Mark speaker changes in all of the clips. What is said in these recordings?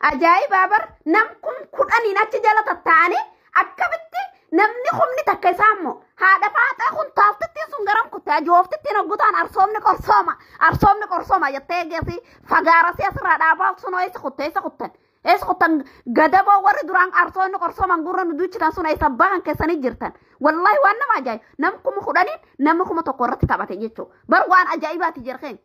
Speaker 1: ajaa'ib baabar nam kun ani nachi jala tattaane akkabitti namni humni takka isaammoo haadha faaxaa kun taaltitti sun garam kutaa jooftitti naggutaan arsoomni qorsooma jettee geessi fagaara asirraa dhaabaa sun isa kuttan gadaboo warri duraan arsoonni qorsooman gurra nu duuchitan sun isa bahan keessanii jirtan wallahi waan nama ajaa'ib nam kuma kudhaniin namni kuma tokko irratti taphate jechuu bar waan ajaa'ibaati jirkeen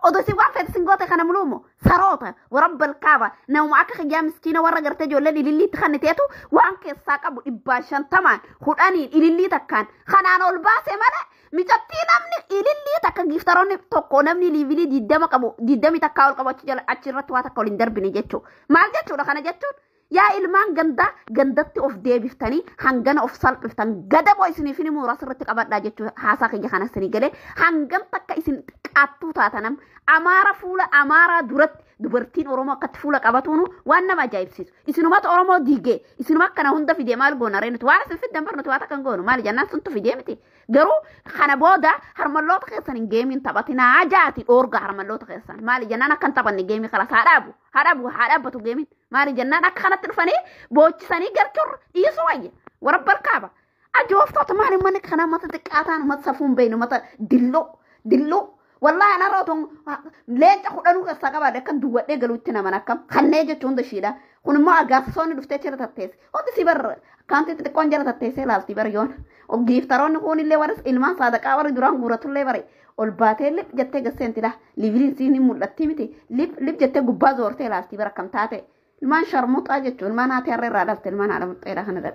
Speaker 1: odosi waan fedhe singoota kana muluumo saroota warabbal kaaba nama akka xiyyaa miskiina warra gartee ijoolleen ililliitti kanniteetu waan keessaa qabu 150 kudhaniin ilillii takkaan kanaan ol baase malee mijattii namni ilillii takka giftaroonni tokko namni liivilii 20 qabu 20 takkaa ol qabu achirratti waa takka ol hin darbine jechuu maal jechuudha kana jechuun yaa ilmaan gandatti of deebiftanii hangana of salphiftan gadaboo isiniif ni muura sirriitti qabadhaa jechuu haasaa kiyya kana isinii galee hangam takka isin qaattuu taatanam amaara fuula amaaraa duratti dubartiin oromoo akkatti fuula qabatuunu waan nama ajaa'ibsiisu isinumata oromoo diigee isinuma akkana hunda fidee maal goona reenuti waan isin fiddan barnuti waa takkan goonu maal jannaan suntu fidee miti garuu kana booda harmalloota keessan hin geemiin taphatinaa jaati dhoorga harmalloota keessan maal jannaan akkan taphanne geemii kalas haadhaabbatu geemiin maal jannaan akka kanatti dhufanii boochisanii garchurra dhiisu wayya warabbal kaaba ajooftoota maal manni kana mata xiqqaataan mata safuun beenu mata dilloo والله أنا رأيتهم لين تأخذوا كساقة بعد كان دوّتني قالوا تنا مناكم خلني جت عند الشيء كون ما أقاصون دفتة شرط التيس هذا سيبر كانت تكون جرت التيس لا سيبر يون وجيف ترون نكون اللي ورس إلمان صادق أور دران غورة اللي وري والباتل لب جت قصين تلا ليفرين سيني مولتيمتي لب جت جباز ورتي لا سيبر كم تاتي المان شرموت أجت المان هاتي الرّادة المان على مطيرة هنا